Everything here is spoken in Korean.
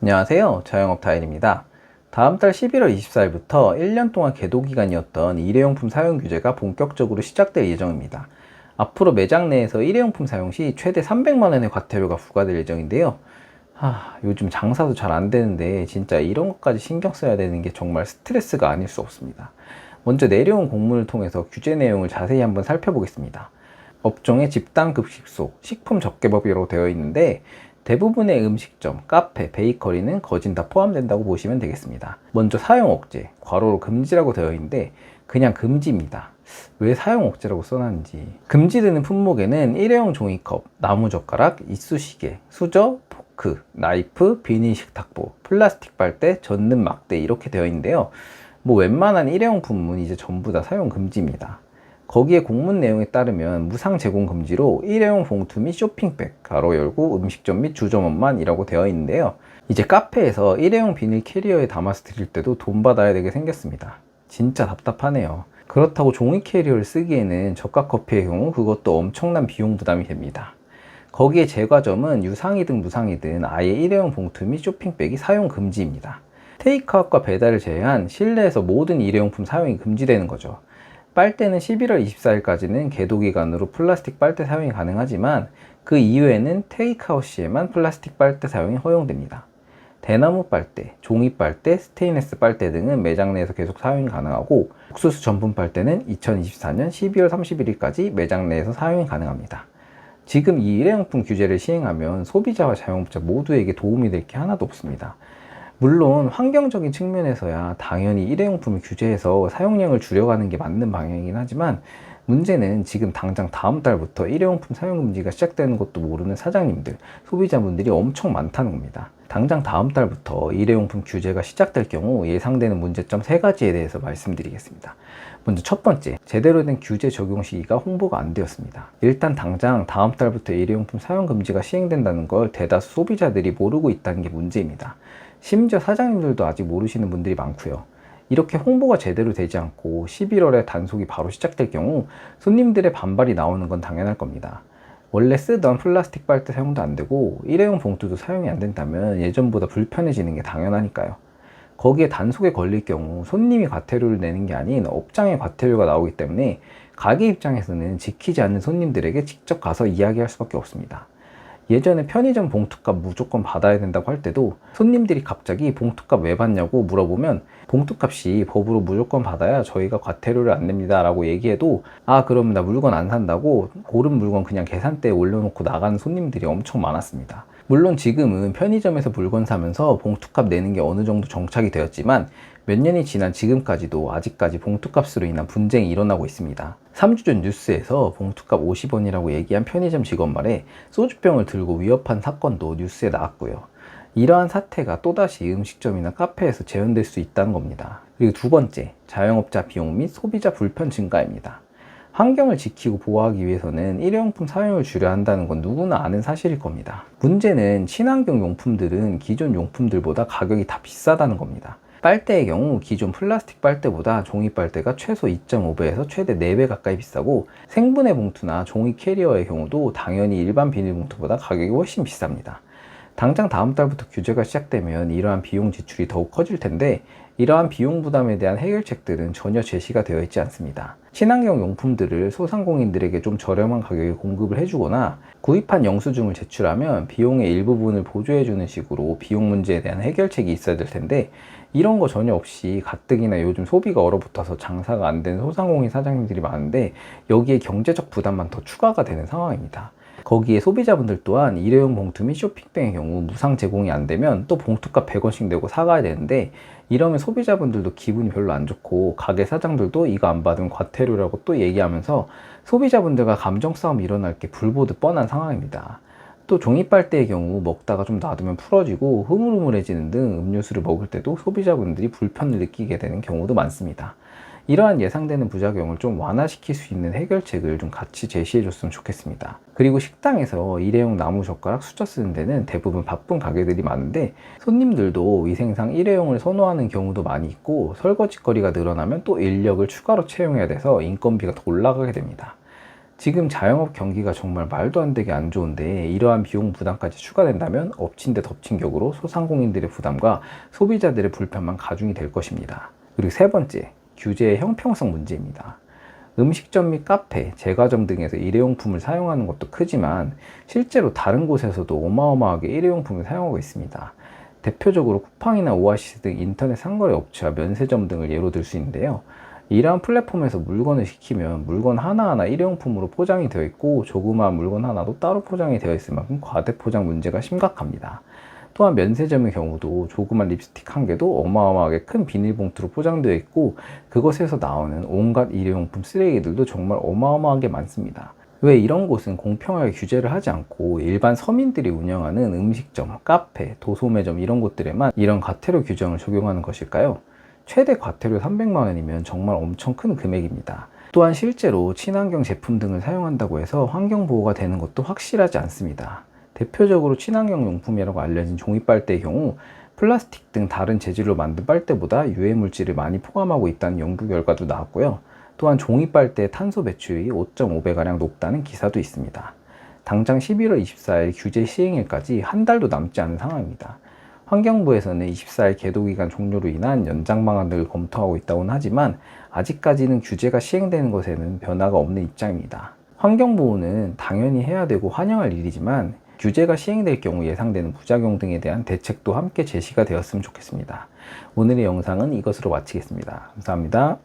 안녕하세요. 자영업 타일입니다. 다음 달 11월 24일부터 1년 동안 계도 기간이었던 일회용품 사용 규제가 본격적으로 시작될 예정입니다. 앞으로 매장 내에서 일회용품 사용 시 최대 300만 원의 과태료가 부과될 예정인데요. 요즘 장사도 잘 안 되는데 진짜 이런 것까지 신경 써야 되는 게 정말 스트레스가 아닐 수 없습니다. 먼저 내려온 공문을 통해서 규제 내용을 자세히 한번 살펴보겠습니다. 업종의 집단급식소, 식품접객법이라고 되어 있는데 대부분의 음식점, 카페, 베이커리는 거진 다 포함된다고 보시면 되겠습니다. 먼저 사용 억제, 괄호로 금지라고 되어 있는데 그냥 금지입니다. 왜 사용 억제라고 써놨는지. 금지되는 품목에는 일회용 종이컵, 나무젓가락, 이쑤시개, 수저, 포크, 나이프, 비닐 식탁보, 플라스틱 빨대, 젓는 막대 이렇게 되어 있는데요. 웬만한 일회용품은 이제 전부 다 사용 금지입니다. 거기에 공문 내용에 따르면 무상 제공 금지로 일회용 봉투 및 쇼핑백, 가로 열고 음식점 및 주점원만이라고 되어 있는데요. 이제 카페에서 일회용 비닐 캐리어에 담아서 드릴 때도 돈 받아야 되게 생겼습니다. 진짜 답답하네요. 그렇다고 종이 캐리어를 쓰기에는 저가 커피의 경우 그것도 엄청난 비용 부담이 됩니다. 거기에 제과점은 유상이든 무상이든 아예 일회용 봉투 및 쇼핑백이 사용 금지입니다. 테이크아웃과 배달을 제외한 실내에서 모든 일회용품 사용이 금지되는 거죠. 빨대는 11월 24일까지는 계도 기간으로 플라스틱 빨대 사용이 가능하지만 그 이후에는 테이크아웃 시에만 플라스틱 빨대 사용이 허용됩니다. 대나무 빨대, 종이 빨대, 스테인리스 빨대 등은 매장 내에서 계속 사용이 가능하고 옥수수 전분 빨대는 2024년 12월 31일까지 매장 내에서 사용이 가능합니다. 지금 이 일회용품 규제를 시행하면 소비자와 자영업자 모두에게 도움이 될 게 하나도 없습니다. 물론 환경적인 측면에서야 당연히 일회용품을 규제해서 사용량을 줄여가는 게 맞는 방향이긴 하지만 문제는 지금 당장 다음 달부터 일회용품 사용 금지가 시작되는 것도 모르는 사장님들, 소비자분들이 엄청 많다는 겁니다. 당장 다음 달부터 일회용품 규제가 시작될 경우 예상되는 문제점 3가지에 대해서 말씀드리겠습니다. 먼저 첫 번째, 제대로 된 규제 적용 시기가 홍보가 안 되었습니다. 일단 당장 다음 달부터 일회용품 사용 금지가 시행된다는 걸 대다수 소비자들이 모르고 있다는 게 문제입니다. 심지어 사장님들도 아직 모르시는 분들이 많고요. 이렇게 홍보가 제대로 되지 않고 11월에 단속이 바로 시작될 경우 손님들의 반발이 나오는 건 당연할 겁니다. 원래 쓰던 플라스틱 빨대 사용도 안 되고 일회용 봉투도 사용이 안 된다면 예전보다 불편해지는 게 당연하니까요. 거기에 단속에 걸릴 경우 손님이 과태료를 내는 게 아닌 업장의 과태료가 나오기 때문에 가게 입장에서는 지키지 않는 손님들에게 직접 가서 이야기할 수밖에 없습니다. 예전에 편의점 봉투값 무조건 받아야 된다고 할 때도 손님들이 갑자기 봉투값 왜 받냐고 물어보면 봉투값이 법으로 무조건 받아야 저희가 과태료를 안 냅니다 라고 얘기해도 그러면 나 물건 안 산다고 고른 물건 그냥 계산대에 올려놓고 나가는 손님들이 엄청 많았습니다. 물론 지금은 편의점에서 물건 사면서 봉투값 내는 게 어느 정도 정착이 되었지만 몇 년이 지난 지금까지도 아직까지 봉투값으로 인한 분쟁이 일어나고 있습니다. 3주 전 뉴스에서 봉투값 50원이라고 얘기한 편의점 직원 말에 소주병을 들고 위협한 사건도 뉴스에 나왔고요. 이러한 사태가 또다시 음식점이나 카페에서 재현될 수 있다는 겁니다. 그리고 두 번째, 자영업자 비용 및 소비자 불편 증가입니다. 환경을 지키고 보호하기 위해서는 일회용품 사용을 줄여야 한다는 건 누구나 아는 사실일 겁니다. 문제는 친환경 용품들은 기존 용품들보다 가격이 다 비싸다는 겁니다. 빨대의 경우 기존 플라스틱 빨대보다 종이 빨대가 최소 2.5배에서 최대 4배 가까이 비싸고 생분해 봉투나 종이 캐리어의 경우도 당연히 일반 비닐봉투보다 가격이 훨씬 비쌉니다. 당장 다음 달부터 규제가 시작되면 이러한 비용 지출이 더욱 커질 텐데 이러한 비용 부담에 대한 해결책들은 전혀 제시가 되어 있지 않습니다. 친환경 용품들을 소상공인들에게 좀 저렴한 가격에 공급을 해주거나 구입한 영수증을 제출하면 비용의 일부분을 보조해주는 식으로 비용 문제에 대한 해결책이 있어야 될 텐데 이런 거 전혀 없이 가뜩이나 요즘 소비가 얼어붙어서 장사가 안 되는 소상공인 사장님들이 많은데 여기에 경제적 부담만 더 추가가 되는 상황입니다. 거기에 소비자분들 또한 일회용 봉투 및 쇼핑백의 경우 무상 제공이 안 되면 또 봉투값 100원씩 내고 사가야 되는데 이러면 소비자분들도 기분이 별로 안 좋고 가게 사장들도 이거 안 받으면 과태료라고 또 얘기하면서 소비자분들과 감정 싸움이 일어날 게 불보듯 뻔한 상황입니다. 또 종이빨대의 경우 먹다가 좀 놔두면 풀어지고 흐물흐물해지는 등 음료수를 먹을 때도 소비자분들이 불편을 느끼게 되는 경우도 많습니다. 이러한 예상되는 부작용을 좀 완화시킬 수 있는 해결책을 좀 같이 제시해 줬으면 좋겠습니다. 그리고 식당에서 일회용 나무젓가락 수저 쓰는 데는 대부분 바쁜 가게들이 많은데 손님들도 위생상 일회용을 선호하는 경우도 많이 있고 설거지거리가 늘어나면 또 인력을 추가로 채용해야 돼서 인건비가 더 올라가게 됩니다. 지금 자영업 경기가 정말 말도 안 되게 안 좋은데 이러한 비용 부담까지 추가된다면 엎친 데 덮친 격으로 소상공인들의 부담과 소비자들의 불편만 가중이 될 것입니다. 그리고 세 번째, 규제의 형평성 문제입니다. 음식점 및 카페, 제과점 등에서 일회용품을 사용하는 것도 크지만 실제로 다른 곳에서도 어마어마하게 일회용품을 사용하고 있습니다. 대표적으로 쿠팡이나 오아시스 등 인터넷 상거래 업체와 면세점 등을 예로 들 수 있는데요. 이러한 플랫폼에서 물건을 시키면 물건 하나하나 일회용품으로 포장이 되어 있고 조그마한 물건 하나도 따로 포장이 되어 있을 만큼 과대포장 문제가 심각합니다. 또한 면세점의 경우도 조그만 립스틱 한 개도 어마어마하게 큰 비닐봉투로 포장되어 있고 그것에서 나오는 온갖 일회용품 쓰레기들도 정말 어마어마하게 많습니다. 왜 이런 곳은 공평하게 규제를 하지 않고 일반 서민들이 운영하는 음식점, 카페, 도소매점 이런 곳들에만 이런 과태료 규정을 적용하는 것일까요? 최대 과태료 300만 원이면 정말 엄청 큰 금액입니다. 또한 실제로 친환경 제품 등을 사용한다고 해서 환경 보호가 되는 것도 확실하지 않습니다. 대표적으로 친환경 용품이라고 알려진 종이빨대의 경우 플라스틱 등 다른 재질로 만든 빨대보다 유해 물질을 많이 포함하고 있다는 연구 결과도 나왔고요. 또한 종이빨대의 탄소 배출이 5.5배가량 높다는 기사도 있습니다. 당장 11월 24일 규제 시행일까지 한 달도 남지 않은 상황입니다. 환경부에서는 24일 계도기간 종료로 인한 연장 방안을 검토하고 있다고는 하지만 아직까지는 규제가 시행되는 것에는 변화가 없는 입장입니다. 환경보호는 당연히 해야 되고 환영할 일이지만 규제가 시행될 경우 예상되는 부작용 등에 대한 대책도 함께 제시가 되었으면 좋겠습니다. 오늘의 영상은 이것으로 마치겠습니다. 감사합니다.